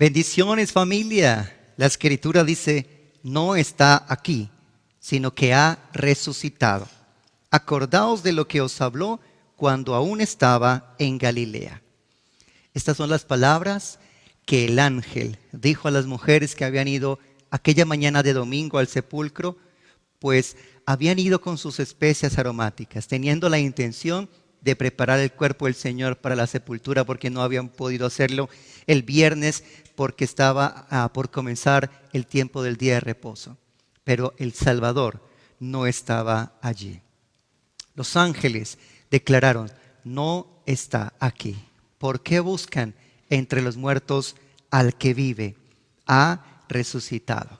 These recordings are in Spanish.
Bendiciones, familia. La escritura dice, no está aquí, sino que ha resucitado. Acordaos de lo que os habló cuando aún estaba en Galilea. Estas son las palabras que el ángel dijo a las mujeres que habían ido aquella mañana de domingo al sepulcro, pues habían ido con sus especias aromáticas, teniendo la intención de preparar el cuerpo del Señor para la sepultura, porque no habían podido hacerlo el viernes, porque estaba por comenzar el tiempo del día de reposo. Pero el Salvador no estaba allí. Los ángeles declararon, no está aquí. ¿Por qué buscan entre los muertos al que vive? Ha resucitado.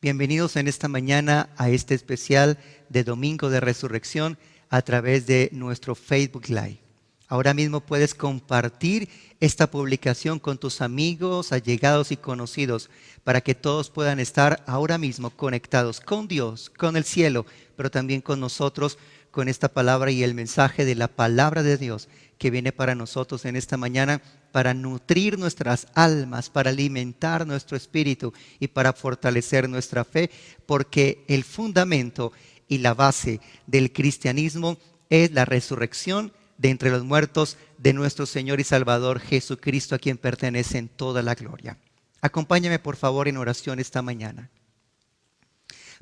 Bienvenidos en esta mañana a este especial de Domingo de Resurrección a través de nuestro Facebook Live. Ahora mismo puedes compartir esta publicación con tus amigos, allegados y conocidos para que todos puedan estar ahora mismo conectados con Dios, con el cielo, pero también con nosotros, con esta palabra y el mensaje de la palabra de Dios que viene para nosotros en esta mañana para nutrir nuestras almas, para alimentar nuestro espíritu y para fortalecer nuestra fe, porque el fundamento y la base del cristianismo es la resurrección de entre los muertos de nuestro Señor y Salvador Jesucristo, a quien pertenece toda la gloria. Acompáñame por favor en oración esta mañana.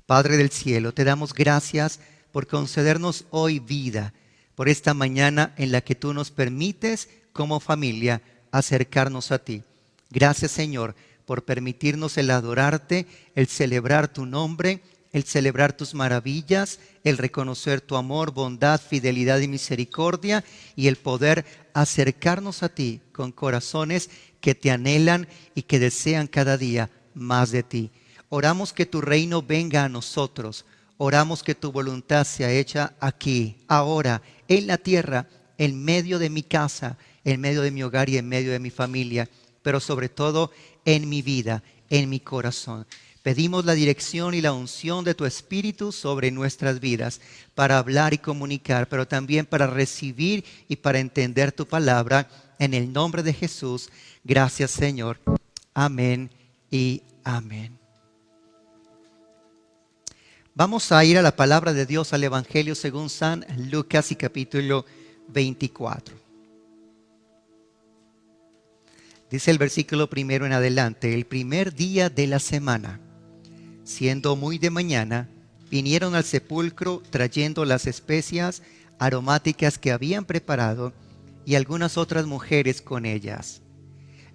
Padre del cielo, te damos gracias por concedernos hoy vida, por esta mañana en la que tú nos permites como familia acercarnos a ti. Gracias, Señor, por permitirnos el adorarte, el celebrar tu nombre, el celebrar tus maravillas, el reconocer tu amor, bondad, fidelidad y misericordia, y el poder acercarnos a ti con corazones que te anhelan y que desean cada día más de ti. Oramos que tu reino venga a nosotros. Oramos que tu voluntad sea hecha aquí, ahora, en la tierra, en medio de mi casa, en medio de mi hogar y en medio de mi familia, pero sobre todo en mi vida, en mi corazón. Pedimos la dirección y la unción de tu Espíritu sobre nuestras vidas para hablar y comunicar, pero también para recibir y para entender tu palabra. En el nombre de Jesús, gracias, Señor. Amén y amén. Vamos a ir a la palabra de Dios, al Evangelio según San Lucas y capítulo 24. Dice el versículo primero en adelante: el primer día de la semana, siendo muy de mañana, vinieron al sepulcro trayendo las especias aromáticas que habían preparado y algunas otras mujeres con ellas.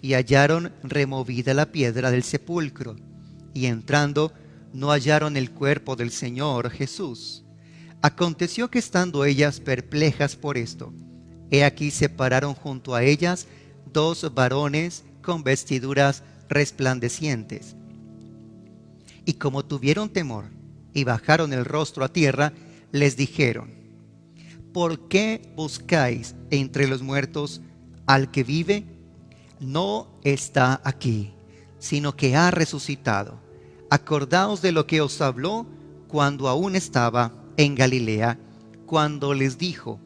Y hallaron removida la piedra del sepulcro, y entrando no hallaron el cuerpo del Señor Jesús. Aconteció que estando ellas perplejas por esto, he aquí se pararon junto a ellas dos varones con vestiduras resplandecientes. Y como tuvieron temor y bajaron el rostro a tierra, les dijeron: ¿por qué buscáis entre los muertos al que vive? No está aquí, sino que ha resucitado. Acordaos de lo que os habló cuando aún estaba en Galilea, cuando les dijo: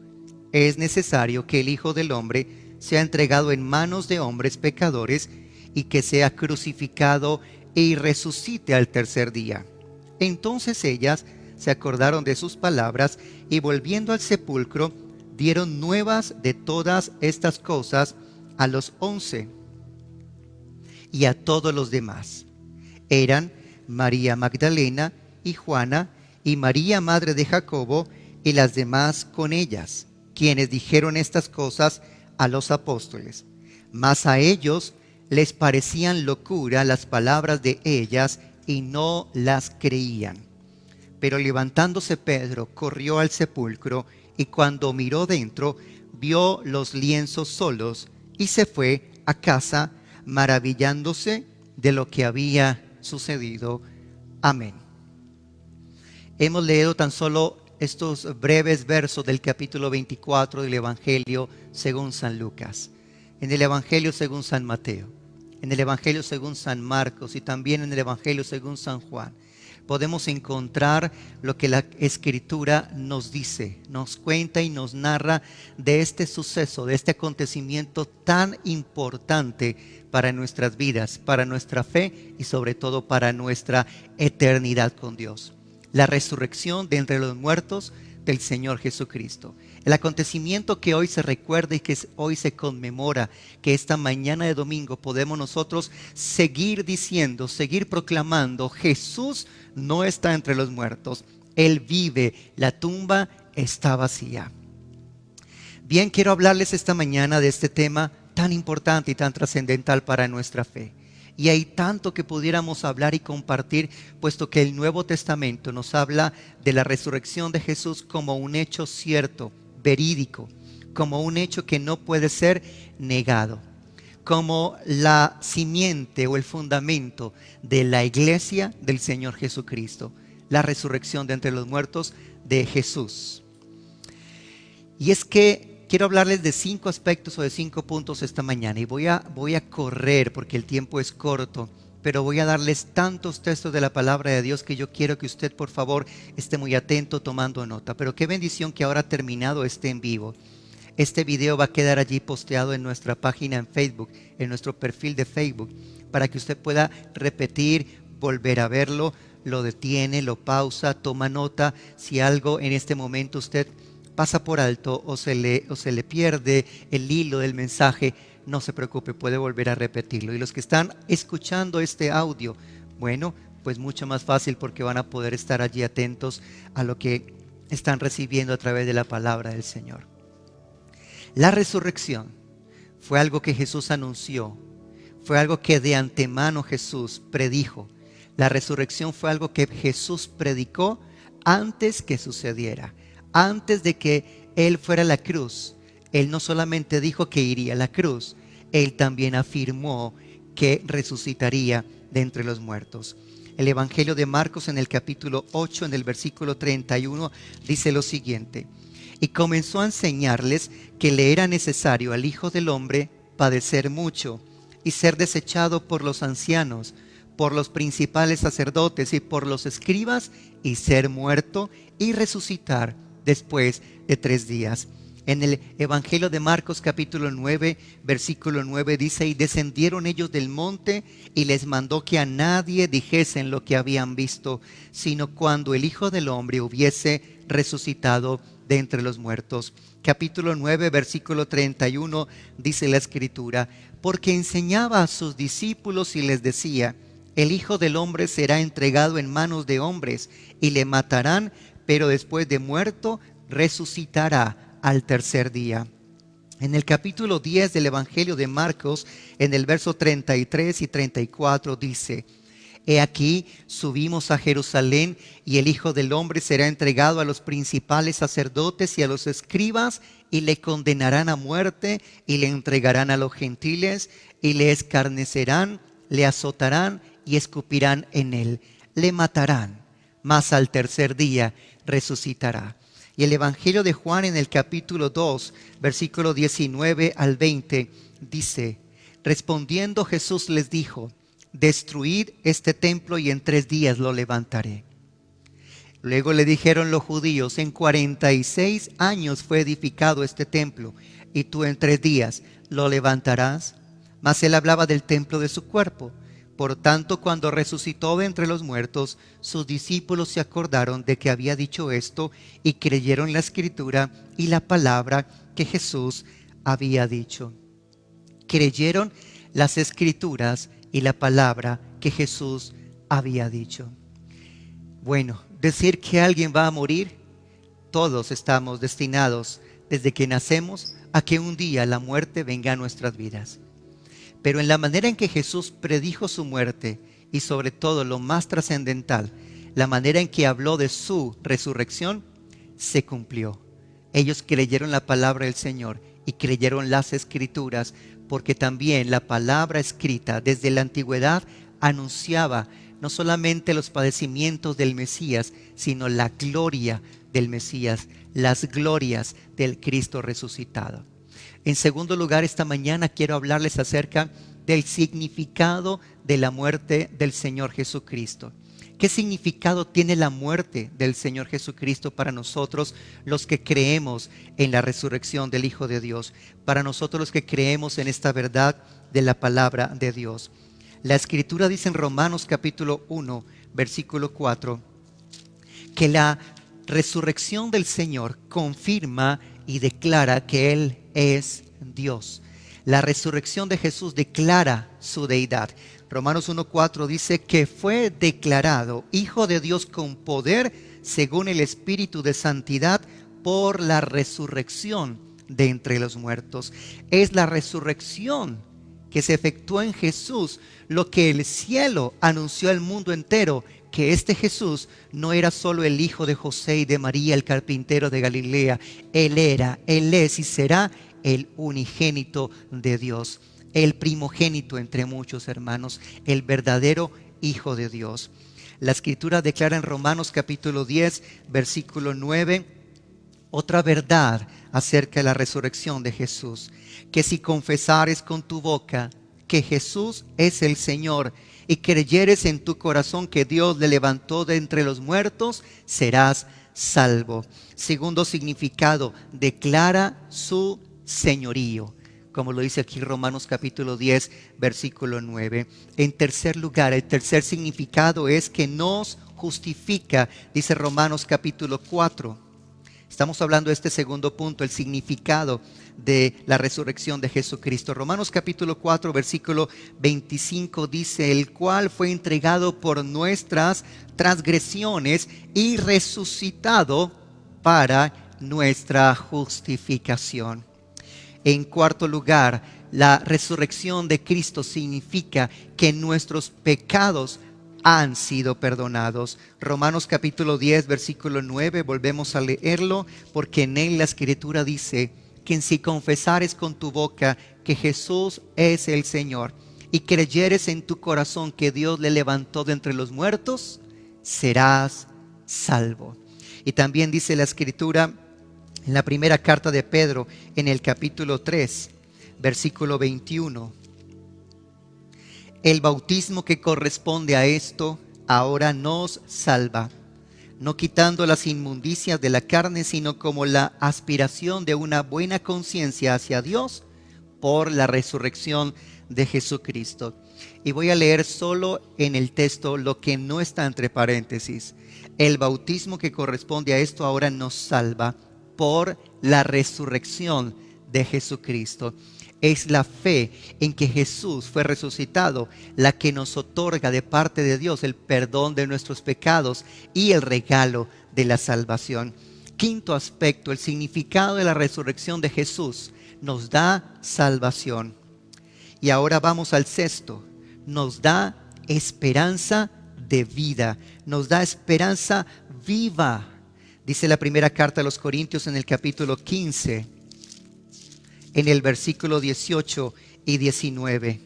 es necesario que el Hijo del Hombre sea entregado en manos de hombres pecadores y que sea crucificado y resucite al tercer día. Entonces ellas se acordaron de sus palabras y volviendo al sepulcro dieron nuevas de todas estas cosas a los 11 y a todos los demás. Eran María Magdalena y Juana y María madre de Jacobo y las demás con ellas, quienes dijeron estas cosas a los apóstoles. Mas a ellos les parecían locura las palabras de ellas y no las creían. Pero levantándose Pedro corrió al sepulcro y cuando miró dentro vio los lienzos solos y se fue a casa maravillándose de lo que había sucedido. Amén. Hemos leído tan solo estos breves versos del capítulo 24 del Evangelio según San Lucas, en el Evangelio según San Mateo, en el Evangelio según San Marcos y también en el Evangelio según San Juan. podemos encontrar lo que la Escritura nos dice, nos cuenta y nos narra de este suceso, de este acontecimiento tan importante para nuestras vidas, para nuestra fe y sobre todo para nuestra eternidad con Dios. La resurrección de entre los muertos del Señor Jesucristo. El acontecimiento que hoy se recuerda y que hoy se conmemora, que esta mañana de domingo podemos nosotros seguir diciendo, seguir proclamando: Jesús no está entre los muertos, Él vive, la tumba está vacía. Bien, quiero hablarles esta mañana de este tema tan importante y tan trascendental para nuestra fe. Y hay tanto que pudiéramos hablar y compartir, puesto que el Nuevo Testamento nos habla de la resurrección de Jesús como un hecho cierto, verídico, como un hecho que no puede ser negado, como la simiente o el fundamento de la iglesia del Señor Jesucristo, la resurrección de entre los muertos de Jesús. Y es que quiero hablarles de 5 aspectos o de 5 puntos esta mañana, y voy a correr porque el tiempo es corto, pero voy a darles tantos textos de la palabra de Dios que yo quiero que usted, por favor, esté muy atento tomando nota. Pero qué bendición que ahora terminado este en vivo. Este video va a quedar allí posteado en nuestra página en Facebook, en nuestro perfil de Facebook, para que usted pueda repetir, volver a verlo, lo detiene, lo pausa, toma nota. Si algo en este momento usted pasa por alto o se le pierde el hilo del mensaje, no se preocupe, puede volver a repetirlo. Y los que están escuchando este audio, bueno, pues mucho más fácil, porque van a poder estar allí atentos a lo que están recibiendo a través de la palabra del Señor. La resurrección fue algo que Jesús anunció, fue algo que de antemano Jesús predijo. La resurrección fue algo que Jesús predicó antes que sucediera. Antes de que Él fuera a la cruz, Él no solamente dijo que iría a la cruz, Él también afirmó que resucitaría de entre los muertos. El Evangelio de Marcos, en el capítulo 8, en el versículo 31, dice lo siguiente: y comenzó a enseñarles que le era necesario al Hijo del Hombre padecer mucho y ser desechado por los ancianos, por los principales sacerdotes y por los escribas, y ser muerto y resucitar después de 3 días. En el Evangelio de Marcos capítulo 9, versículo 9 dice: y descendieron ellos del monte, y les mandó que a nadie dijesen lo que habían visto, sino cuando el Hijo del Hombre hubiese resucitado de entre los muertos. Capítulo 9, versículo 31 dice la Escritura: porque enseñaba a sus discípulos y les decía: el Hijo del Hombre será entregado en manos de hombres, y le matarán, pero después de muerto resucitará al tercer día. En el capítulo 10 del Evangelio de Marcos, en el verso 33 y 34 dice: he aquí, subimos a Jerusalén, y el Hijo del Hombre será entregado a los principales sacerdotes y a los escribas, y le condenarán a muerte, y le entregarán a los gentiles, y le escarnecerán, le azotarán y escupirán en él. Le matarán, mas al tercer día resucitará. Y el Evangelio de Juan, en el capítulo 2, versículo 19 al 20, dice: respondiendo Jesús les dijo: destruid este templo y en 3 días lo levantaré. Luego le dijeron los judíos: en 46 años fue edificado este templo, y tú en 3 días lo levantarás. Mas él hablaba del templo de su cuerpo. Por tanto, cuando resucitó de entre los muertos, sus discípulos se acordaron de que había dicho esto, y creyeron la Escritura y la palabra que Jesús había dicho. Creyeron las Escrituras y la palabra que Jesús había dicho. Bueno, decir que alguien va a morir, todos estamos destinados desde que nacemos a que un día la muerte venga a nuestras vidas. Pero en la manera en que Jesús predijo su muerte, y sobre todo lo más trascendental, la manera en que habló de su resurrección, se cumplió. Ellos creyeron la palabra del Señor y creyeron las Escrituras, porque también la palabra escrita desde la antigüedad anunciaba no solamente los padecimientos del Mesías, sino la gloria del Mesías, las glorias del Cristo resucitado. En segundo lugar, esta mañana quiero hablarles acerca del significado de la muerte del Señor Jesucristo. ¿Qué significado tiene la muerte del Señor Jesucristo para nosotros los que creemos en la resurrección del Hijo de Dios? Para nosotros los que creemos en esta verdad de la palabra de Dios. La Escritura dice en Romanos capítulo 1, versículo 4, que la resurrección del Señor confirma y declara que Él es Dios. La resurrección de Jesús declara su deidad. Romanos 1:4 dice que fue declarado Hijo de Dios con poder según el Espíritu de santidad por la resurrección de entre los muertos. Es la resurrección que se efectuó en Jesús lo que el cielo anunció al mundo entero, que este Jesús no era solo el hijo de José y de María, el carpintero de Galilea. Él era, Él es y será el unigénito de Dios, el primogénito entre muchos hermanos, el verdadero Hijo de Dios. La Escritura declara en Romanos capítulo 10, versículo 9, otra verdad acerca de la resurrección de Jesús, que si confesares con tu boca que Jesús es el Señor y creyeres en tu corazón que Dios le levantó de entre los muertos, serás salvo. Segundo significado, declara su señorío, como lo dice aquí Romanos capítulo 10, versículo 9. En tercer lugar, el tercer significado es que nos justifica, dice Romanos capítulo 4. Estamos hablando de este segundo punto, el significado de la resurrección de Jesucristo. Romanos capítulo 4, versículo 25 dice, el cual fue entregado por nuestras transgresiones y resucitado para nuestra justificación. En cuarto lugar, la resurrección de Cristo significa que nuestros pecados han sido perdonados. Romanos capítulo 10, versículo 9, volvemos a leerlo, porque en él la Escritura dice que si confesares con tu boca que Jesús es el Señor y creyeres en tu corazón que Dios le levantó de entre los muertos, serás salvo. Y también dice la Escritura en la primera carta de Pedro, en el capítulo 3, versículo 21, el bautismo que corresponde a esto ahora nos salva, no quitando las inmundicias de la carne, sino como la aspiración de una buena conciencia hacia Dios por la resurrección de Jesucristo. Y voy a leer solo en el texto lo que no está entre paréntesis. El bautismo que corresponde a esto ahora nos salva por la resurrección de Jesucristo. Es la fe en que Jesús fue resucitado la que nos otorga de parte de Dios el perdón de nuestros pecados y el regalo de la salvación. Quinto aspecto, el significado de la resurrección de Jesús nos da salvación. Y ahora vamos al sexto, nos da esperanza de vida, nos da esperanza viva. Dice la primera carta a los Corintios en el capítulo 15, en el versículo 18 y 19.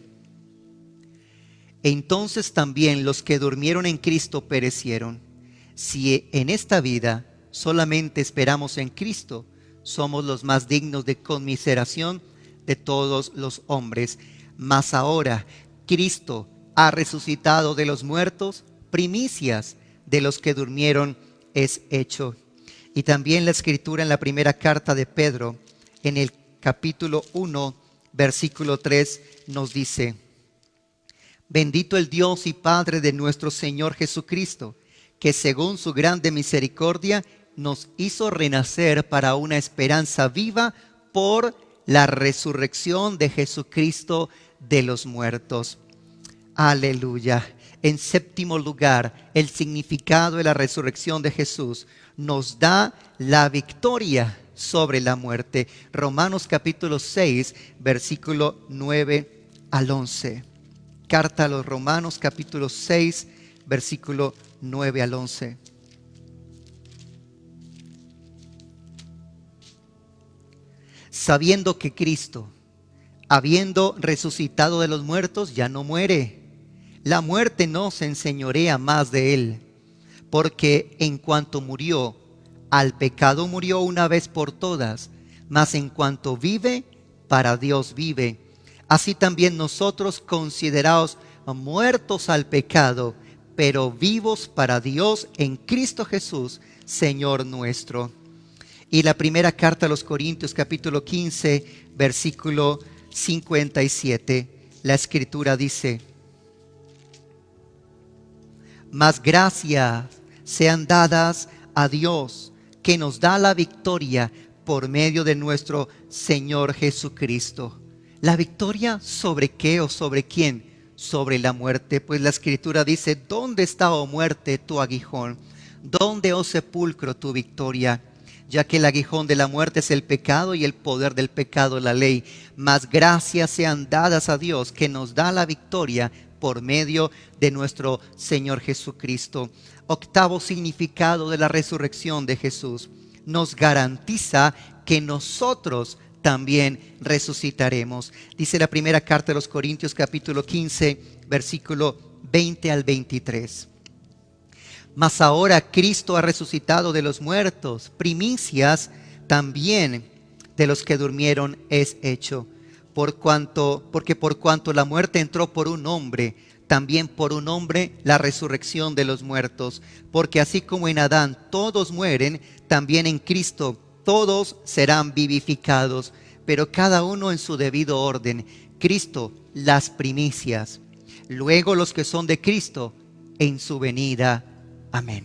Entonces también los que durmieron en Cristo perecieron. Si en esta vida solamente esperamos en Cristo, somos los más dignos de conmiseración de todos los hombres. Mas ahora Cristo ha resucitado de los muertos, primicias de los que durmieron es hecho. Y también la Escritura en la primera carta de Pedro, en el capítulo 1, versículo 3, nos dice: bendito el Dios y Padre de nuestro Señor Jesucristo, que según su grande misericordia nos hizo renacer para una esperanza viva por la resurrección de Jesucristo de los muertos. Aleluya. En séptimo lugar, el significado de la resurrección de Jesús nos da la victoria sobre la muerte. Romanos capítulo 6, versículo 9 al 11. Carta a los Romanos capítulo 6, versículo 9 al 11. Sabiendo que Cristo, habiendo resucitado de los muertos, ya no muere, la muerte no se enseñorea más de él, porque en cuanto murió, al pecado murió una vez por todas, mas en cuanto vive, para Dios vive. Así también nosotros, considerados muertos al pecado, pero vivos para Dios en Cristo Jesús, Señor nuestro. Y la primera carta a los Corintios, capítulo 15, versículo 57, la Escritura dice: mas gracias sean dadas a Dios, que nos da la victoria por medio de nuestro Señor Jesucristo. ¿La victoria sobre qué o sobre quién? Sobre la muerte. Pues la Escritura dice: ¿dónde está, oh muerte, tu aguijón? ¿Dónde, oh sepulcro, tu victoria? Ya que el aguijón de la muerte es el pecado y el poder del pecado la ley. Mas gracias sean dadas a Dios, que nos da la victoria por medio de nuestro Señor Jesucristo. Octavo significado de la resurrección de Jesús: nos garantiza que nosotros también resucitaremos. Dice la primera carta de los Corintios, capítulo 15, versículo 20 al 23. Mas ahora Cristo ha resucitado de los muertos, primicias también de los que durmieron es hecho. Porque por cuanto la muerte entró por un hombre, también por un hombre la resurrección de los muertos. Porque así como en Adán todos mueren, también en Cristo todos serán vivificados, pero cada uno en su debido orden. Cristo, las primicias. Luego los que son de Cristo en su venida. Amén.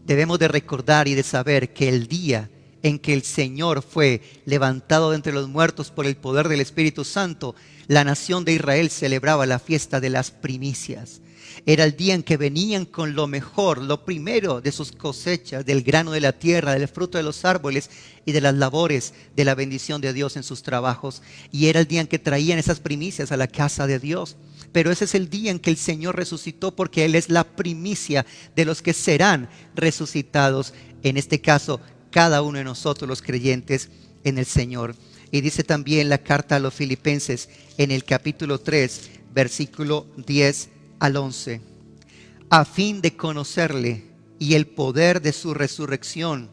Debemos de recordar y de saber que el día en que el Señor fue levantado de entre los muertos por el poder del Espíritu Santo, la nación de Israel celebraba la fiesta de las primicias. Era el día en que venían con lo mejor, lo primero de sus cosechas, del grano de la tierra, del fruto de los árboles y de las labores de la bendición de Dios en sus trabajos. Y era el día en que traían esas primicias a la casa de Dios. Pero ese es el día en que el Señor resucitó, porque Él es la primicia de los que serán resucitados. En este caso, cada uno de nosotros, los creyentes en el Señor. Y dice también la carta a los Filipenses en el capítulo 3, versículo 10 al 11. A fin de conocerle y el poder de su resurrección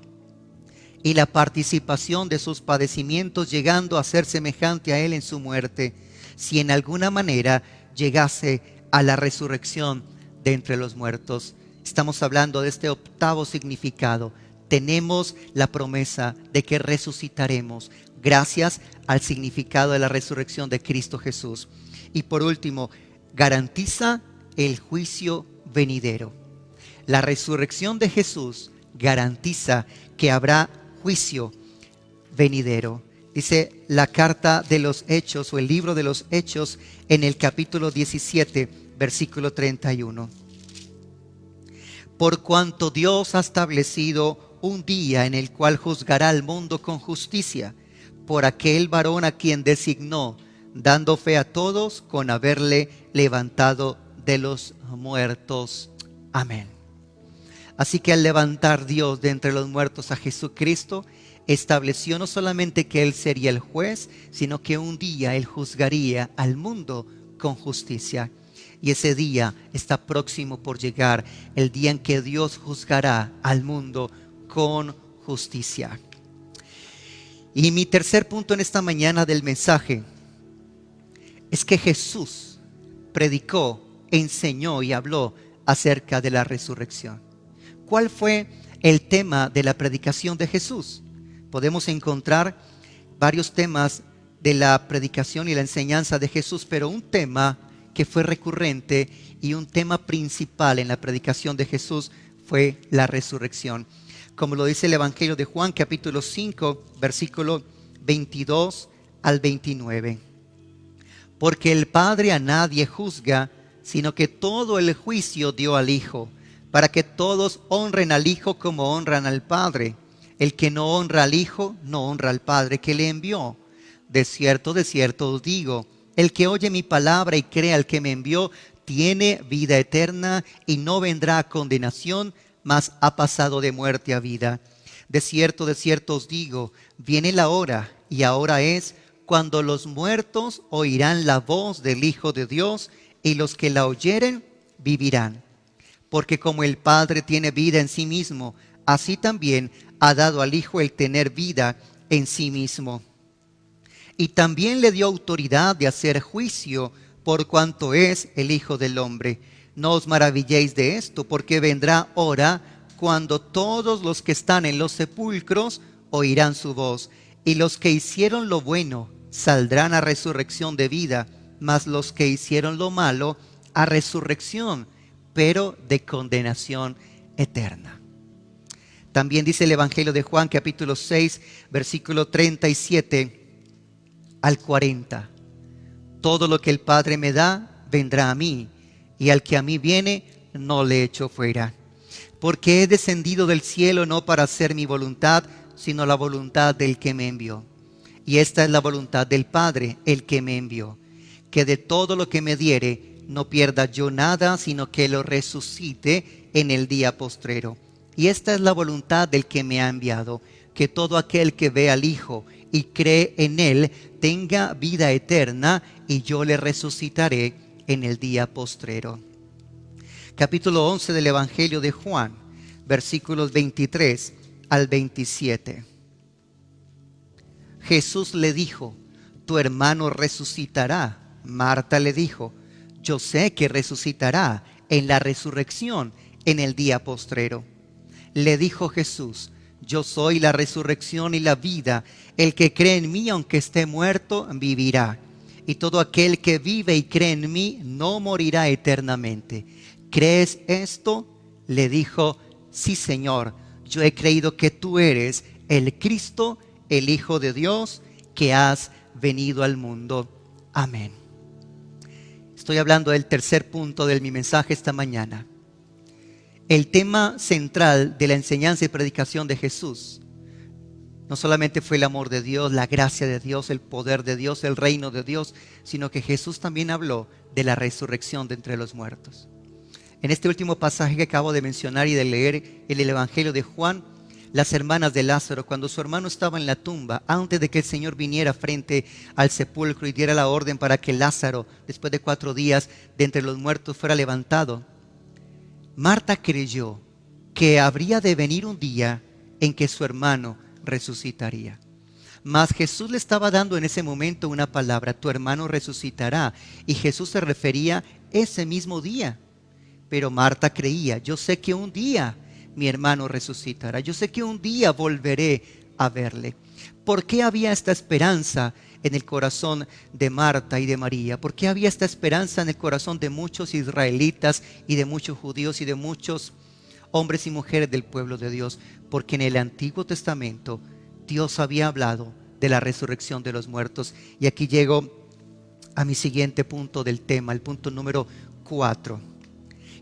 y la participación de sus padecimientos, llegando a ser semejante a Él en su muerte, si en alguna manera llegase a la resurrección de entre los muertos. Estamos hablando de este octavo significado. Tenemos la promesa de que resucitaremos gracias al significado de la resurrección de Cristo Jesús. Y por último, garantiza el juicio venidero. La resurrección de Jesús garantiza que habrá juicio venidero. Dice la carta de los Hechos, o el libro de los Hechos, en el capítulo 17, versículo 31. Por cuanto Dios ha establecido un día en el cual juzgará al mundo con justicia, por aquel varón a quien designó, dando fe a todos con haberle levantado de los muertos. Amén. Así que al levantar Dios de entre los muertos a Jesucristo, estableció no solamente que Él sería el juez, sino que un día Él juzgaría al mundo con justicia. Y ese día está próximo por llegar, el día en que Dios juzgará al mundo con justicia. Y mi tercer punto en esta mañana del mensaje es que Jesús predicó, enseñó y habló acerca de la resurrección. ¿Cuál fue el tema de la predicación de Jesús? Podemos encontrar varios temas de la predicación y la enseñanza de Jesús, pero un tema que fue recurrente y un tema principal en la predicación de Jesús fue la resurrección. Como lo dice el Evangelio de Juan, capítulo 5, versículo 22 al 29. Porque el Padre a nadie juzga, sino que todo el juicio dio al Hijo, para que todos honren al Hijo como honran al Padre. El que no honra al Hijo, no honra al Padre que le envió. De cierto os digo, el que oye mi palabra y cree al que me envió, tiene vida eterna y no vendrá a condenación, mas ha pasado de muerte a vida. De cierto os digo, viene la hora, y ahora es, cuando los muertos oirán la voz del Hijo de Dios, y los que la oyeren vivirán. Porque como el Padre tiene vida en sí mismo, así también ha dado al Hijo el tener vida en sí mismo. Y también le dio autoridad de hacer juicio, por cuanto es el Hijo del Hombre. No os maravilléis de esto, porque vendrá hora cuando todos los que están en los sepulcros oirán su voz, y los que hicieron lo bueno saldrán a resurrección de vida, mas los que hicieron lo malo a resurrección, pero de condenación eterna. También dice el Evangelio de Juan, capítulo 6, versículo 37 al 40. Todo lo que el Padre me da, vendrá a mí, y al que a mí viene, no le echo fuera. Porque he descendido del cielo no para hacer mi voluntad, sino la voluntad del que me envió. Y esta es la voluntad del Padre, el que me envió, que de todo lo que me diere, no pierda yo nada, sino que lo resucite en el día postrero. Y esta es la voluntad del que me ha enviado, que todo aquel que ve al Hijo y cree en Él tenga vida eterna, y yo le resucitaré en el día postrero. Capítulo 11 del Evangelio de Juan, versículos 23 al 27. Jesús le dijo: tu hermano resucitará. Marta le dijo: yo sé que resucitará en la resurrección en el día postrero. Le dijo Jesús: yo soy la resurrección y la vida. El que cree en mí, aunque esté muerto, vivirá. Y todo aquel que vive y cree en mí, no morirá eternamente. ¿Crees esto? Le dijo: sí, Señor, yo he creído que tú eres el Cristo, el Hijo de Dios, que has venido al mundo. Amén. Estoy hablando del tercer punto de mi mensaje esta mañana. El tema central de la enseñanza y predicación de Jesús no solamente fue el amor de Dios, la gracia de Dios, el poder de Dios, el reino de Dios, sino que Jesús también habló de la resurrección de entre los muertos. En este último pasaje que acabo de mencionar y de leer en el Evangelio de Juan, las hermanas de Lázaro, cuando su hermano estaba en la tumba, antes de que el Señor viniera frente al sepulcro y diera la orden para que Lázaro, después de 4 días de entre los muertos, fuera levantado, Marta creyó que habría de venir un día en que su hermano resucitaría. Mas Jesús le estaba dando en ese momento una palabra: tu hermano resucitará. Y Jesús se refería ese mismo día. Pero Marta creía: yo sé que un día mi hermano resucitará. Yo sé que un día volveré a verle. ¿Por qué había esta esperanza en el corazón de Marta y de María? ¿Por qué había esta esperanza en el corazón de muchos israelitas y de muchos judíos y de muchos hombres y mujeres del pueblo de Dios? Porque en el Antiguo Testamento Dios había hablado de la resurrección de los muertos. Y aquí llego a mi siguiente punto del tema, el punto número 4.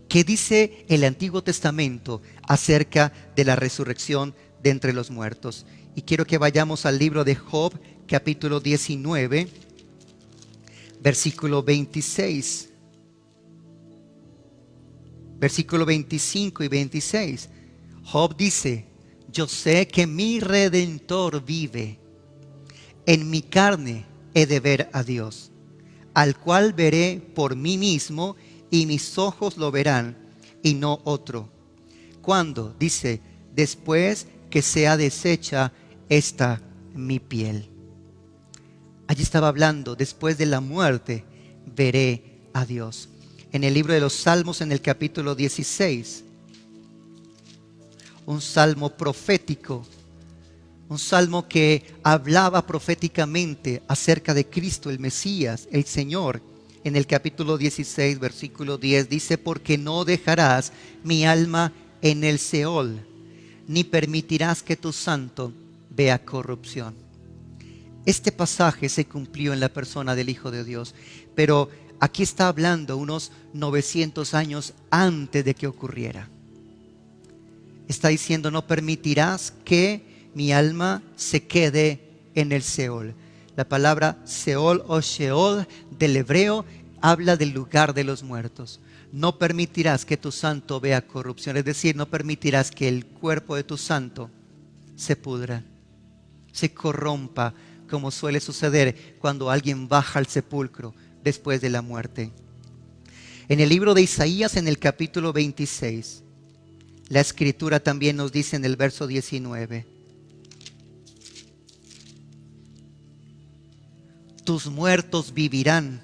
¿Qué dice el Antiguo Testamento acerca de la resurrección de entre los muertos? Y quiero que vayamos al libro de Job, capítulo 19, versículo 26. Versículo 25 y 26. Job dice: yo sé que mi Redentor vive. En mi carne he de ver a Dios, al cual veré por mí mismo, y mis ojos lo verán, y no otro. ¿Cuándo? Dice: después que sea deshecha esta mi piel. Allí estaba hablando: después de la muerte veré a Dios. En el libro de los Salmos, en el capítulo 16, un salmo profético, un salmo que hablaba proféticamente acerca de Cristo, el Mesías, el Señor. En el capítulo 16, versículo 10, dice: porque no dejarás mi alma en el Seol, ni permitirás que tu santo vea corrupción. Este pasaje se cumplió en la persona del Hijo de Dios, pero aquí está hablando unos 900 años antes de que ocurriera. Está diciendo: no permitirás que mi alma se quede en el Seol. La palabra Seol o Sheol del hebreo habla del lugar de los muertos. No permitirás que tu santo vea corrupción, es decir, no permitirás que el cuerpo de tu santo se pudra, se corrompa, como suele suceder cuando alguien baja al sepulcro después de la muerte. En el libro de Isaías, en el capítulo 26, la Escritura también nos dice en el verso 19: tus muertos vivirán,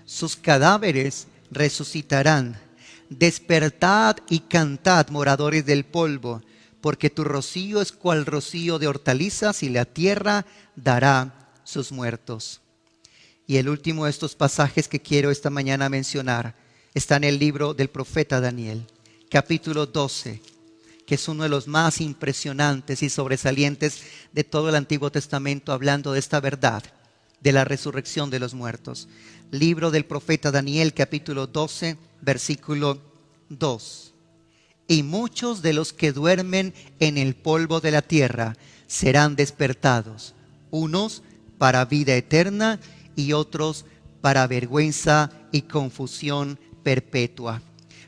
sus cadáveres resucitarán. Despertad y cantad, moradores del polvo, porque tu rocío es cual rocío de hortalizas y la tierra dará sus muertos. Y el último de estos pasajes que quiero esta mañana mencionar está en el libro del profeta Daniel, capítulo 12, que es uno de los más impresionantes y sobresalientes de todo el Antiguo Testamento, hablando de esta verdad de la resurrección de los muertos. Libro del profeta Daniel, capítulo 12, versículo 2. Y muchos de los que duermen en el polvo de la tierra serán despertados, unos para vida eterna y otros para vergüenza y confusión perpetua.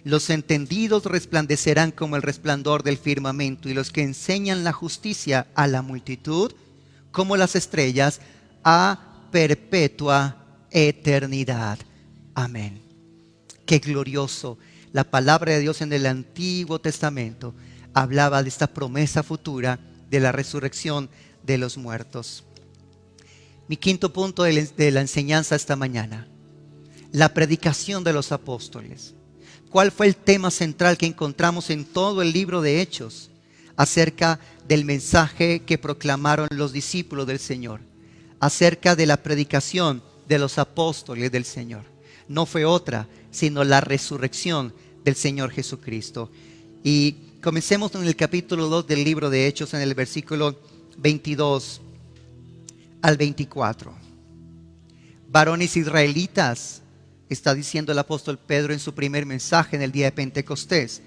Los entendidos resplandecerán como el resplandor del firmamento, y los que enseñan la justicia a la multitud, como las estrellas, a perpetua eternidad. Amén. Qué glorioso. La palabra de Dios en el Antiguo Testamento hablaba de esta promesa futura de la resurrección de los muertos. Mi quinto punto de la enseñanza esta mañana: la predicación de los apóstoles. ¿Cuál fue el tema central que encontramos en todo el libro de Hechos acerca del mensaje que proclamaron los discípulos del Señor? Acerca de la predicación de los apóstoles del Señor. No fue otra, sino la resurrección del Señor Jesucristo. Y comencemos en el capítulo 2 del libro de Hechos, en el versículo 22 al 24. Varones israelitas, está diciendo el apóstol Pedro en su primer mensaje en el día de Pentecostés,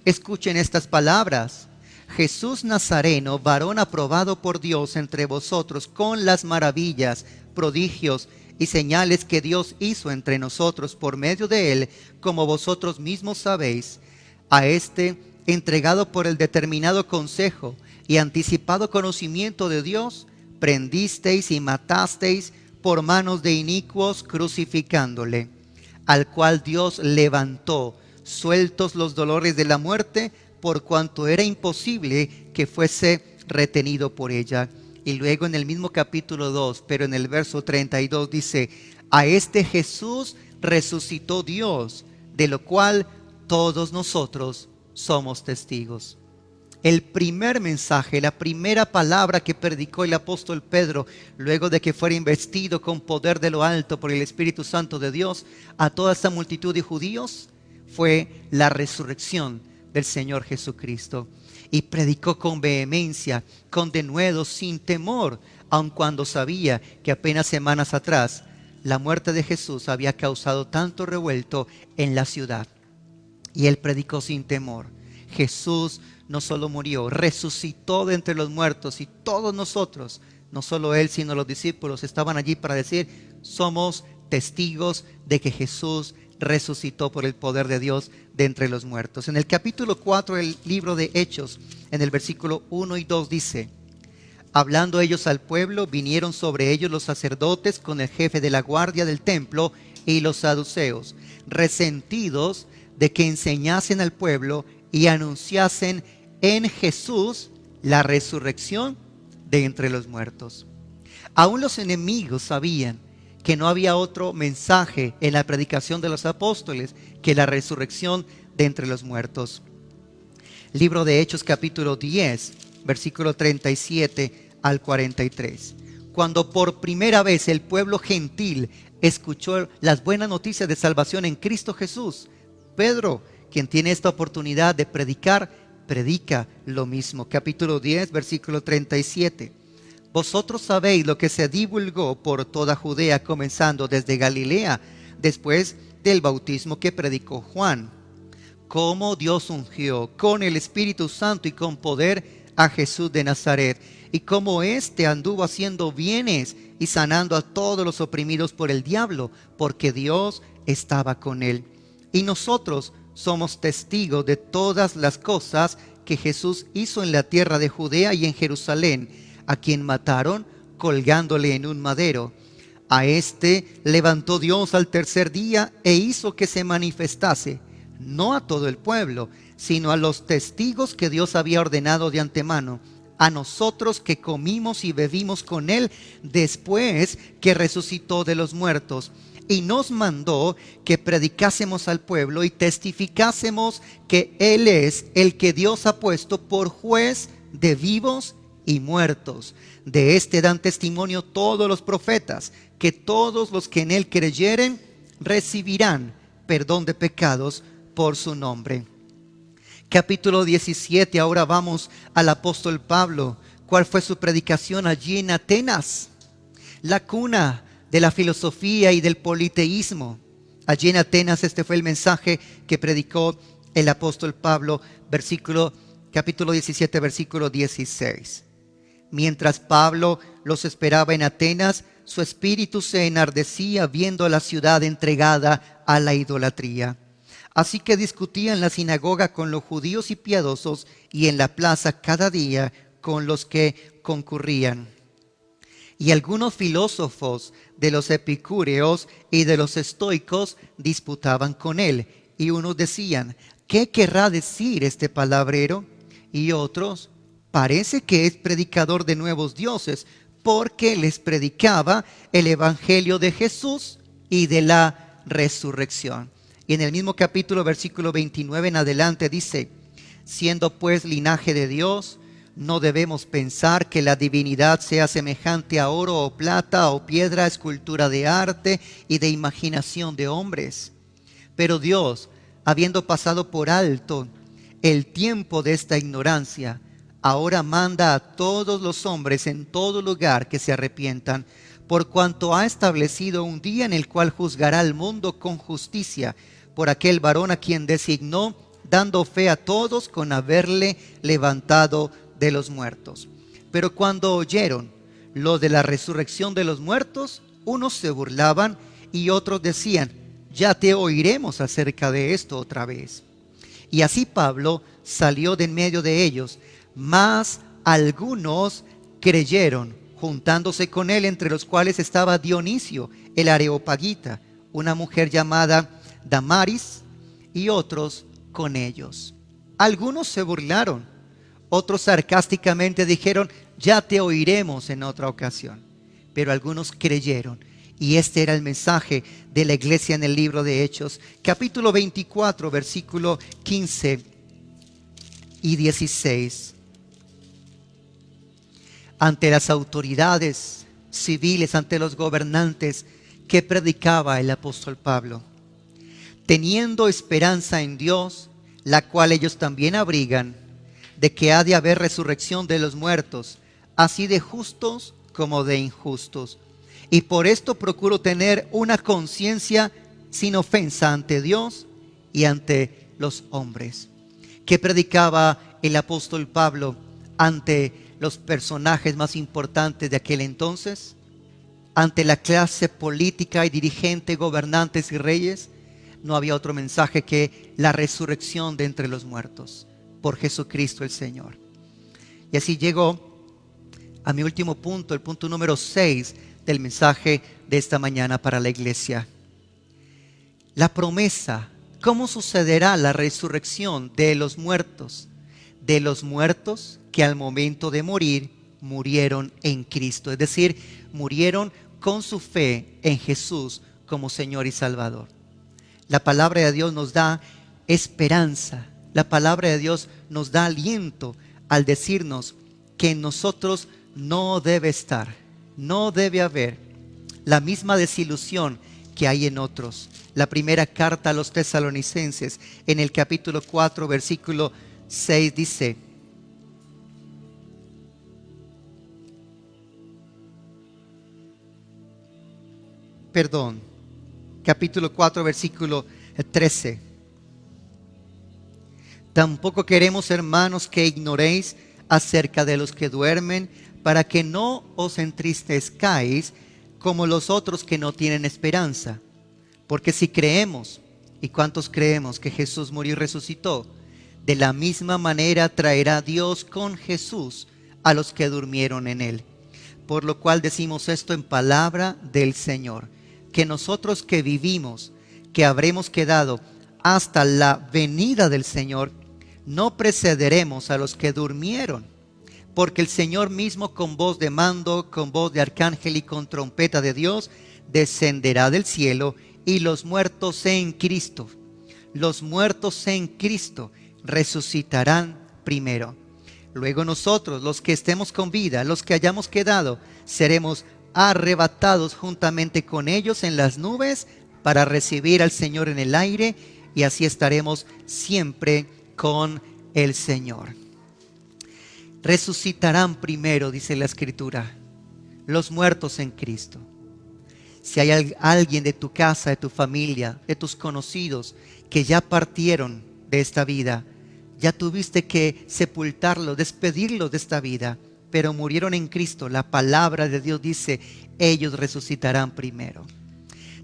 escuchen estas palabras. Jesús Nazareno, varón aprobado por Dios entre vosotros, con las maravillas, prodigios y señales que Dios hizo entre nosotros por medio de él, como vosotros mismos sabéis. A este, entregado por el determinado consejo y anticipado conocimiento de Dios, prendisteis y matasteis por manos de inicuos, crucificándole, al cual Dios levantó, sueltos los dolores de la muerte, por cuanto era imposible que fuese retenido por ella. Y luego en el mismo capítulo 2, pero en el verso 32 dice: a este Jesús resucitó Dios, de lo cual todos nosotros somos testigos. El primer mensaje, la primera palabra que predicó el apóstol Pedro, luego de que fuera investido con poder de lo alto por el Espíritu Santo de Dios a toda esta multitud de judíos, fue la resurrección del Señor Jesucristo. Y predicó con vehemencia, con denuedo, sin temor, aun cuando sabía que apenas semanas atrás la muerte de Jesús había causado tanto revuelto en la ciudad. Y él predicó sin temor. Jesús no solo murió, resucitó de entre los muertos, y todos nosotros, no solo él sino los discípulos, estaban allí para decir: somos testigos de que Jesús resucitó por el poder de Dios de entre los muertos. En el capítulo 4 del libro de Hechos, en el versículo 1 y 2 dice: hablando ellos al pueblo, vinieron sobre ellos los sacerdotes con el jefe de la guardia del templo y los saduceos, resentidos de que enseñasen al pueblo y anunciasen en Jesús la resurrección de entre los muertos. Aún los enemigos sabían que no había otro mensaje en la predicación de los apóstoles que la resurrección de entre los muertos. Libro de Hechos, capítulo 10, versículo 37 al 43. Cuando por primera vez el pueblo gentil escuchó las buenas noticias de salvación en Cristo Jesús, Pedro, quien tiene esta oportunidad de predicar, predica lo mismo. Capítulo 10, versículo 37. Vosotros sabéis lo que se divulgó por toda Judea, comenzando desde Galilea, después del bautismo que predicó Juan, cómo Dios ungió con el Espíritu Santo y con poder a Jesús de Nazaret, y cómo éste anduvo haciendo bienes y sanando a todos los oprimidos por el diablo, porque Dios estaba con él. Y nosotros somos testigos de todas las cosas que Jesús hizo en la tierra de Judea y en Jerusalén, a quien mataron colgándole en un madero. A este levantó Dios al tercer día e hizo que se manifestase, no a todo el pueblo, sino a los testigos que Dios había ordenado de antemano, a nosotros que comimos y bebimos con él después que resucitó de los muertos. y nos mandó que predicásemos al pueblo y testificásemos que Él es el que Dios ha puesto por juez de vivos y muertos. De este dan testimonio todos los profetas, que todos los que en Él creyeren recibirán perdón de pecados por su nombre. Capítulo 17, ahora vamos al apóstol Pablo. ¿Cuál fue su predicación allí en Atenas? La cuna de la filosofía y del politeísmo. Allí en Atenas este fue el mensaje que predicó el apóstol Pablo, capítulo 17, versículo 16. Mientras Pablo los esperaba en Atenas, su espíritu se enardecía viendo la ciudad entregada a la idolatría. Así que discutía en la sinagoga con los judíos y piadosos y en la plaza cada día con los que concurrían. Y algunos filósofos de los epicúreos y de los estoicos disputaban con él. Y unos decían, ¿qué querrá decir este palabrero? Y otros, parece que es predicador de nuevos dioses, porque les predicaba el evangelio de Jesús y de la resurrección. Y en el mismo capítulo, versículo 29 en adelante dice, siendo pues linaje de Dios, no debemos pensar que la divinidad sea semejante a oro o plata o piedra, escultura de arte y de imaginación de hombres. Pero Dios, habiendo pasado por alto el tiempo de esta ignorancia, ahora manda a todos los hombres en todo lugar que se arrepientan, por cuanto ha establecido un día en el cual juzgará al mundo con justicia, por aquel varón a quien designó, dando fe a todos con haberle levantado de los muertos. Pero cuando oyeron lo de la resurrección de los muertos, unos se burlaban y otros decían, ya te oiremos acerca de esto otra vez. Y así Pablo salió de en medio de ellos, mas algunos creyeron, juntándose con él, entre los cuales estaba Dionisio, el areopagita, una mujer llamada Damaris, y otros con ellos. Algunos se burlaron, otros sarcásticamente dijeron, ya te oiremos en otra ocasión. Pero algunos creyeron. Y este era el mensaje de la iglesia en el libro de Hechos, capítulo 24, versículo 15 y 16. Ante las autoridades civiles, ante los gobernantes, ¿qué predicaba el apóstol Pablo? Teniendo esperanza en Dios, la cual ellos también abrigan, de que ha de haber resurrección de los muertos, así de justos como de injustos. Y por esto procuro tener una conciencia sin ofensa ante Dios y ante los hombres. ¿Qué predicaba el apóstol Pablo ante los personajes más importantes de aquel entonces? Ante la clase política y dirigente, gobernantes y reyes, no había otro mensaje que la resurrección de entre los muertos por Jesucristo el Señor. Y así llegó a mi último punto, el punto número 6 del mensaje de esta mañana para la iglesia. La promesa, ¿cómo sucederá la resurrección de los muertos? De los muertos que al momento de morir, murieron en Cristo. Es decir, murieron con su fe en Jesús como Señor y Salvador. La palabra de Dios nos da esperanza. La palabra de Dios nos da aliento al decirnos que en nosotros no debe estar, no debe haber la misma desilusión que hay en otros. La primera carta a los tesalonicenses, en el capítulo 4, versículo 6 dice, capítulo 4, versículo 13. Tampoco queremos, hermanos, que ignoréis acerca de los que duermen, para que no os entristezcáis como los otros que no tienen esperanza. Porque si creemos, ¿y cuántos creemos que Jesús murió y resucitó? De la misma manera traerá Dios con Jesús a los que durmieron en él. Por lo cual decimos esto en palabra del Señor, que nosotros que vivimos, que habremos quedado hasta la venida del Señor, no precederemos a los que durmieron, porque el Señor mismo con voz de mando, con voz de arcángel y con trompeta de Dios, descenderá del cielo y los muertos en Cristo, resucitarán primero. Luego nosotros, los que estemos con vida, los que hayamos quedado, seremos arrebatados juntamente con ellos en las nubes para recibir al Señor en el aire, y así estaremos siempre con el Señor. Resucitarán primero, dice la Escritura, los muertos en Cristo. Si hay alguien de tu casa, de tu familia, de tus conocidos que ya partieron de esta vida, ya tuviste que sepultarlos, despedirlos de esta vida, pero murieron en Cristo, la palabra de Dios dice, ellos resucitarán primero.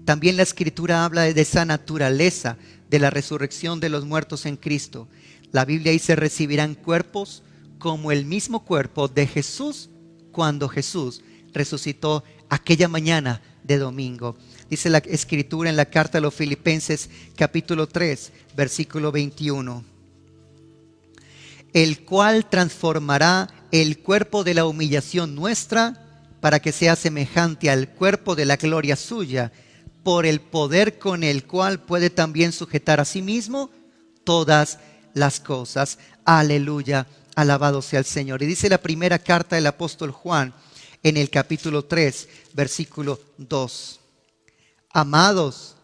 También la Escritura habla de esa naturaleza de la resurrección de los muertos en Cristo. La Biblia dice, recibirán cuerpos como el mismo cuerpo de Jesús cuando Jesús resucitó aquella mañana de domingo. Dice la Escritura en la carta a los Filipenses capítulo 3, versículo 21. El cual transformará el cuerpo de la humillación nuestra para que sea semejante al cuerpo de la gloria suya, por el poder con el cual puede también sujetar a sí mismo todas las cosas. Aleluya, alabado sea el Señor. Y dice la primera carta del apóstol Juan en el capítulo 3, versículo 2. Amados,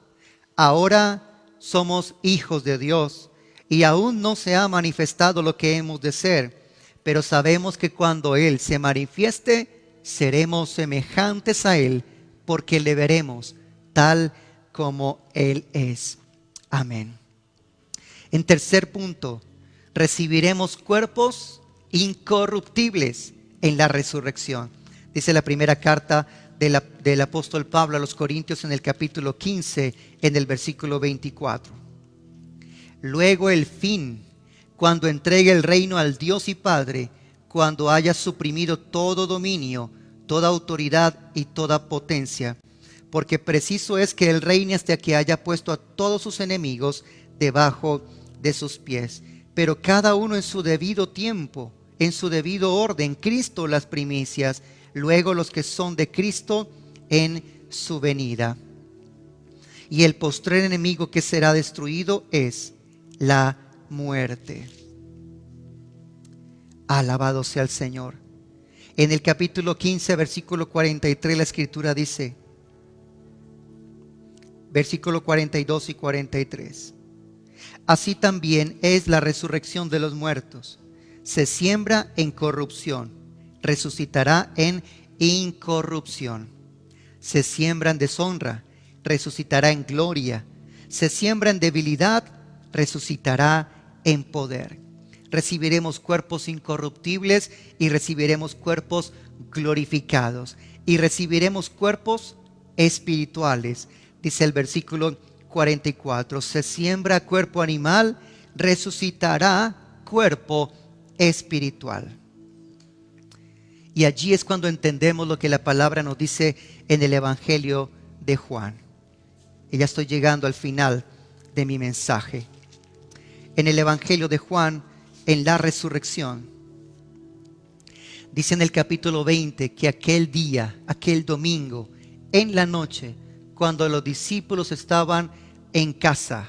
ahora somos hijos de Dios y aún no se ha manifestado lo que hemos de ser, pero sabemos que cuando Él se manifieste, seremos semejantes a Él, porque le veremos tal como Él es. Amén. En tercer punto, recibiremos cuerpos incorruptibles en la resurrección. Dice la primera carta del apóstol Pablo a los Corintios en el capítulo 15, en el versículo 24. Luego el fin, cuando entregue el reino al Dios y Padre, cuando haya suprimido todo dominio, toda autoridad y toda potencia, porque preciso es que Él reine hasta que haya puesto a todos sus enemigos debajo de sus pies. Pero cada uno en su debido tiempo, en su debido orden, Cristo las primicias, luego los que son de Cristo en su venida. Y el postrer enemigo que será destruido es la muerte. Alabado sea el Señor. En el capítulo 15, versículo 43, la Escritura dice, versículo 42 y 43. Así también es la resurrección de los muertos. Se siembra en corrupción, resucitará en incorrupción. Se siembra en deshonra, resucitará en gloria. Se siembra en debilidad, resucitará en poder. Recibiremos cuerpos incorruptibles y recibiremos cuerpos glorificados. Y recibiremos cuerpos espirituales. Dice el versículo 44, se siembra cuerpo animal, resucitará cuerpo espiritual. Y allí es cuando entendemos lo que la palabra nos dice en el Evangelio de Juan. Y ya estoy llegando al final de mi mensaje. En el Evangelio de Juan, en la resurrección, dice en el capítulo 20 que aquel día, aquel domingo, en la noche, cuando los discípulos estaban en casa,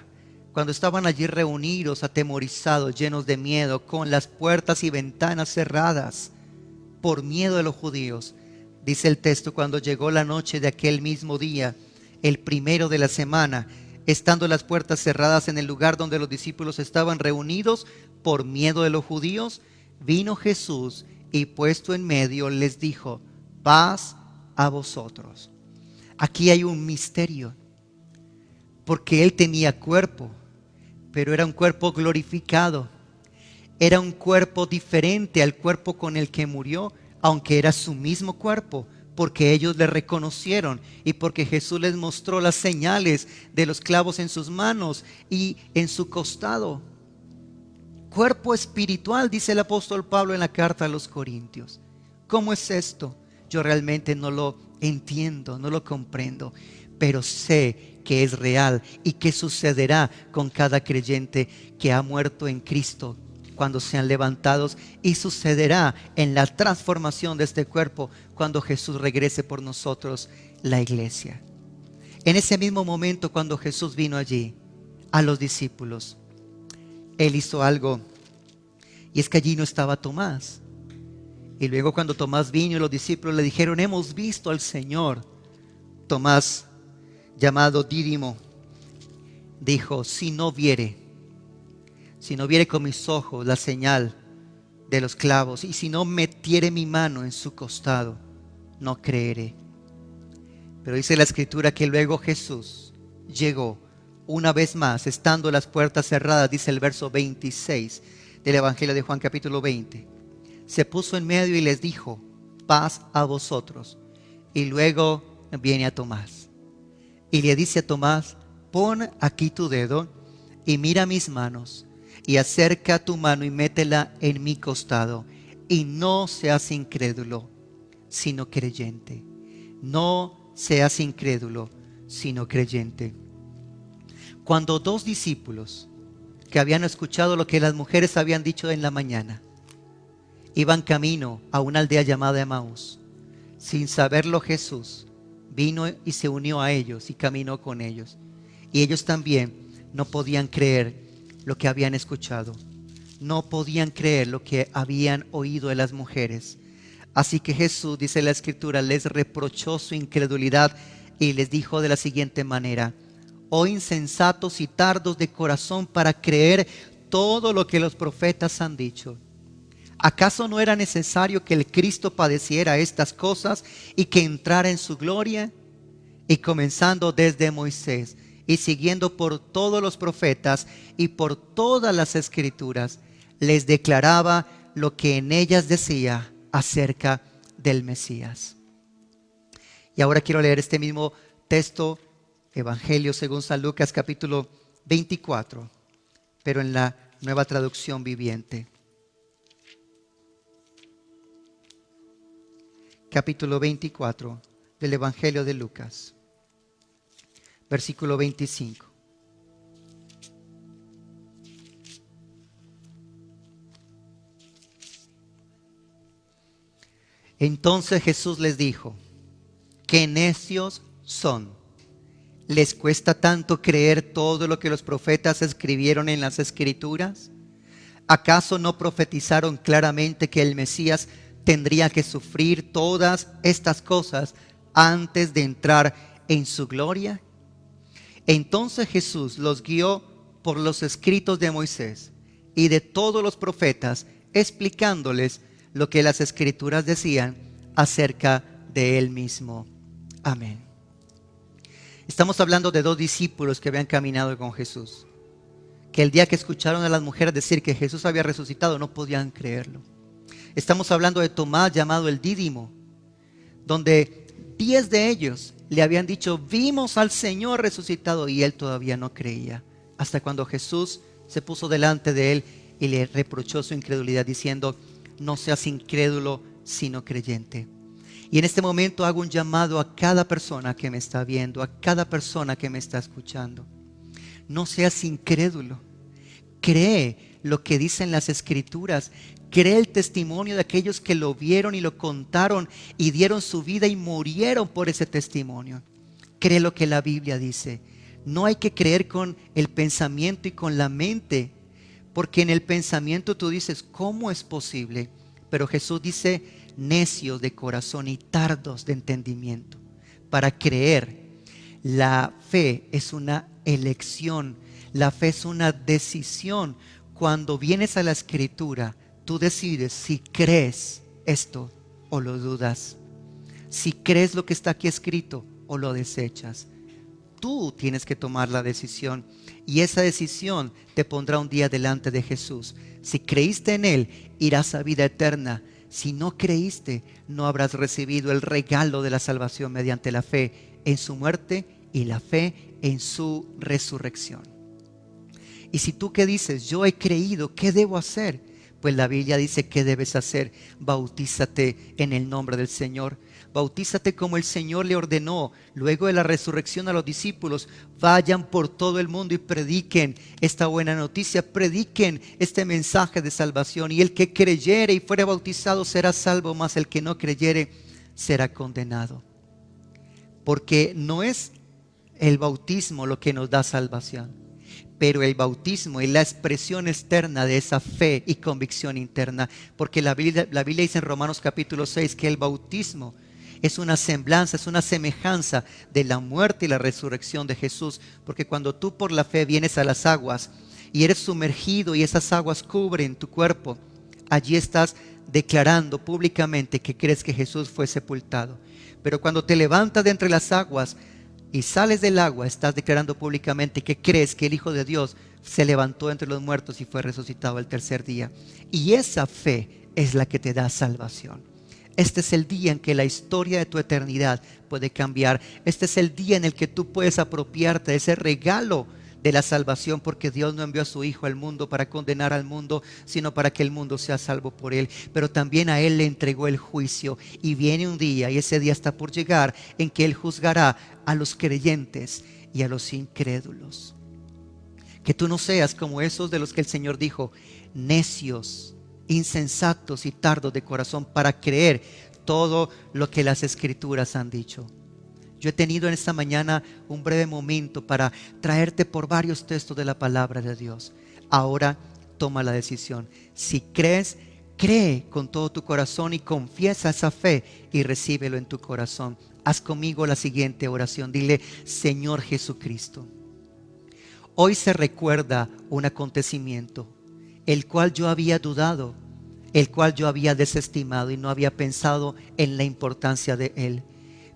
cuando estaban allí reunidos, atemorizados, llenos de miedo, con las puertas y ventanas cerradas, por miedo de los judíos, dice el texto, cuando llegó la noche de aquel mismo día, el primero de la semana, estando las puertas cerradas en el lugar donde los discípulos estaban reunidos, por miedo de los judíos, vino Jesús y puesto en medio les dijo, paz a vosotros. Aquí hay un misterio, porque Él tenía cuerpo, pero era un cuerpo glorificado. Era un cuerpo diferente al cuerpo con el que murió, aunque era su mismo cuerpo, porque ellos le reconocieron y porque Jesús les mostró las señales de los clavos en sus manos y en su costado. Cuerpo espiritual, dice el apóstol Pablo en la carta a los Corintios. ¿Cómo es esto? Yo realmente no lo entiendo, no lo comprendo, pero sé que es real y que sucederá con cada creyente que ha muerto en Cristo cuando sean levantados, y sucederá en la transformación de este cuerpo cuando Jesús regrese por nosotros, la iglesia. En ese mismo momento, cuando Jesús vino allí a los discípulos, Él hizo algo, y es que allí no estaba Tomás. Y luego cuando Tomás vino y los discípulos le dijeron: hemos visto al Señor, Tomás, llamado Dídimo, dijo: si no viere con mis ojos la señal de los clavos, y si no metiere mi mano en su costado, no creeré. Pero dice la Escritura que luego Jesús llegó una vez más, estando las puertas cerradas, dice el verso 26 del Evangelio de Juan capítulo 20. Se puso en medio y les dijo: paz a vosotros. Y luego viene a Tomás y le dice a Tomás: pon aquí tu dedo y mira mis manos, y acerca tu mano y métela en mi costado, y no seas incrédulo, sino creyente. No seas incrédulo, sino creyente. Cuando dos discípulos que habían escuchado lo que las mujeres habían dicho en la mañana, iban camino a una aldea llamada Emaús, sin saberlo Jesús vino y se unió a ellos y caminó con ellos. Y ellos también no podían creer lo que habían escuchado. No podían creer lo que habían oído de las mujeres. Así que Jesús, dice la Escritura, les reprochó su incredulidad y les dijo de la siguiente manera: oh insensatos y tardos de corazón para creer todo lo que los profetas han dicho. ¿Acaso no era necesario que el Cristo padeciera estas cosas y que entrara en su gloria? Y comenzando desde Moisés y siguiendo por todos los profetas y por todas las Escrituras, les declaraba lo que en ellas decía acerca del Mesías. Y ahora quiero leer este mismo texto, Evangelio según San Lucas capítulo 24, pero en la Nueva Traducción Viviente. Capítulo 24 del Evangelio de Lucas, versículo 25. Entonces Jesús les dijo: qué necios son. ¿Les cuesta tanto creer todo lo que los profetas escribieron en las Escrituras? ¿Acaso no profetizaron claramente que el Mesías tendría que sufrir todas estas cosas antes de entrar en su gloria? Entonces Jesús los guió por los escritos de Moisés y de todos los profetas, explicándoles lo que las Escrituras decían acerca de él mismo. Amén. Estamos hablando de dos discípulos que habían caminado con Jesús, que el día que escucharon a las mujeres decir que Jesús había resucitado no podían creerlo. Estamos hablando de Tomás, llamado el Dídimo, donde 10 de ellos le habían dicho: vimos al Señor resucitado, y él todavía no creía, hasta cuando Jesús se puso delante de él y le reprochó su incredulidad diciendo: no seas incrédulo, sino creyente. Y en este momento hago un llamado a cada persona que me está viendo, a cada persona que me está escuchando. No seas incrédulo. Cree lo que dicen las Escrituras. Cree el testimonio de aquellos que lo vieron y lo contaron y dieron su vida y murieron por ese testimonio. Cree lo que la Biblia dice. No hay que creer con el pensamiento y con la mente, porque en el pensamiento tú dices: ¿cómo es posible? Pero Jesús dice: necios de corazón y tardos de entendimiento para creer. La fe es una elección. La fe es una decisión. Cuando vienes a la Escritura, tú decides si crees esto o lo dudas. Si crees lo que está aquí escrito o lo desechas. Tú tienes que tomar la decisión, y esa decisión te pondrá un día delante de Jesús. Si creíste en Él, irás a vida eterna. Si no creíste, no habrás recibido el regalo de la salvación mediante la fe en su muerte y la fe en su resurrección. Y si tú que dices: yo he creído, ¿qué debo hacer? Pues la Biblia dice: ¿qué debes hacer? Bautízate en el nombre del Señor. Bautízate como el Señor le ordenó. Luego de la resurrección a los discípulos: vayan por todo el mundo y prediquen esta buena noticia, prediquen este mensaje de salvación. Y el que creyere y fuere bautizado será salvo, mas el que no creyere será condenado. Porque no es el bautismo lo que nos da salvación. Pero el bautismo es la expresión externa de esa fe y convicción interna. Porque la Biblia dice en Romanos capítulo 6 que el bautismo es una semblanza, es una semejanza de la muerte y la resurrección de Jesús. Porque cuando tú por la fe vienes a las aguas y eres sumergido y esas aguas cubren tu cuerpo, allí estás declarando públicamente que crees que Jesús fue sepultado. Pero cuando te levantas de entre las aguas y sales del agua, estás declarando públicamente que crees que el Hijo de Dios se levantó entre los muertos y fue resucitado al tercer día. Y esa fe es la que te da salvación. Este es el día en que la historia de tu eternidad puede cambiar. Este es el día en el que tú puedes apropiarte de ese regalo de la salvación, porque Dios no envió a su Hijo al mundo para condenar al mundo, sino para que el mundo sea salvo por Él. Pero también a Él le entregó el juicio, y viene un día, y ese día está por llegar, en que Él juzgará a los creyentes y a los incrédulos. Que tú no seas como esos de los que el Señor dijo: necios, insensatos y tardos de corazón para creer todo lo que las Escrituras han dicho. Yo he tenido en esta mañana un breve momento para traerte por varios textos de la palabra de Dios. Ahora toma la decisión. Si crees, cree con todo tu corazón y confiesa esa fe y recíbelo en tu corazón. Haz conmigo la siguiente oración. Dile: Señor Jesucristo, hoy se recuerda un acontecimiento el cual yo había dudado, el cual yo había desestimado y no había pensado en la importancia de él.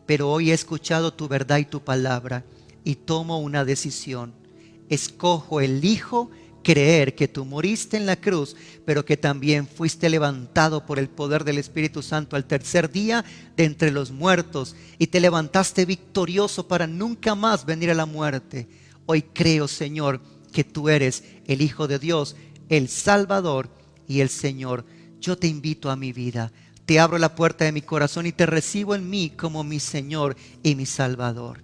Pero hoy he escuchado tu verdad y tu palabra y tomo una decisión. Elijo creer que tú moriste en la cruz, pero que también fuiste levantado por el poder del Espíritu Santo al tercer día de entre los muertos y te levantaste victorioso para nunca más venir a la muerte. Hoy creo, Señor, que tú eres el Hijo de Dios, el Salvador y el Señor. Yo te invito a mi vida. Te abro la puerta de mi corazón y te recibo en mí como mi Señor y mi Salvador.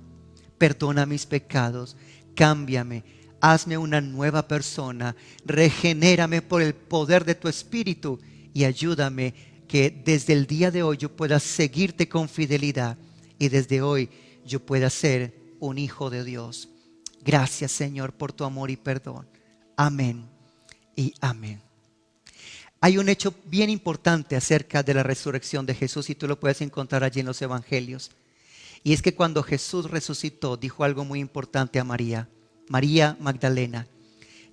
Perdona mis pecados, cámbiame, hazme una nueva persona, regenérame por el poder de tu Espíritu y ayúdame que desde el día de hoy yo pueda seguirte con fidelidad y desde hoy yo pueda ser un hijo de Dios. Gracias, Señor, por tu amor y perdón. Amén y amén. Hay un hecho bien importante acerca de la resurrección de Jesús y tú lo puedes encontrar allí en los evangelios. Y es que cuando Jesús resucitó, dijo algo muy importante a María, María Magdalena.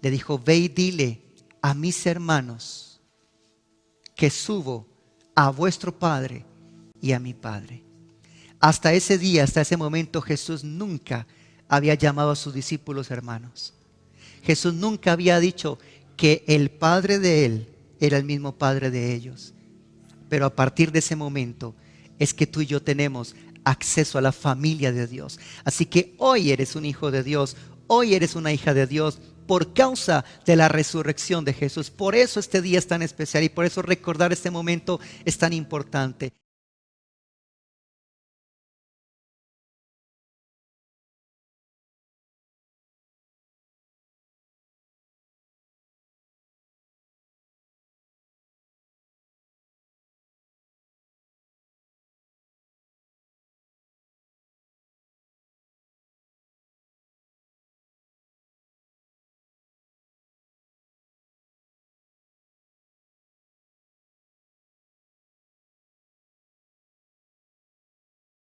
Le dijo: ve y dile a mis hermanos que subo a vuestro Padre y a mi Padre. Hasta ese día, hasta ese momento, Jesús nunca había llamado a sus discípulos hermanos. Jesús nunca había dicho que el Padre de él era el mismo Padre de ellos. Pero a partir de ese momento es que tú y yo tenemos acceso a la familia de Dios. Así que hoy eres un hijo de Dios, hoy eres una hija de Dios por causa de la resurrección de Jesús. Por eso este día es tan especial y por eso recordar este momento es tan importante.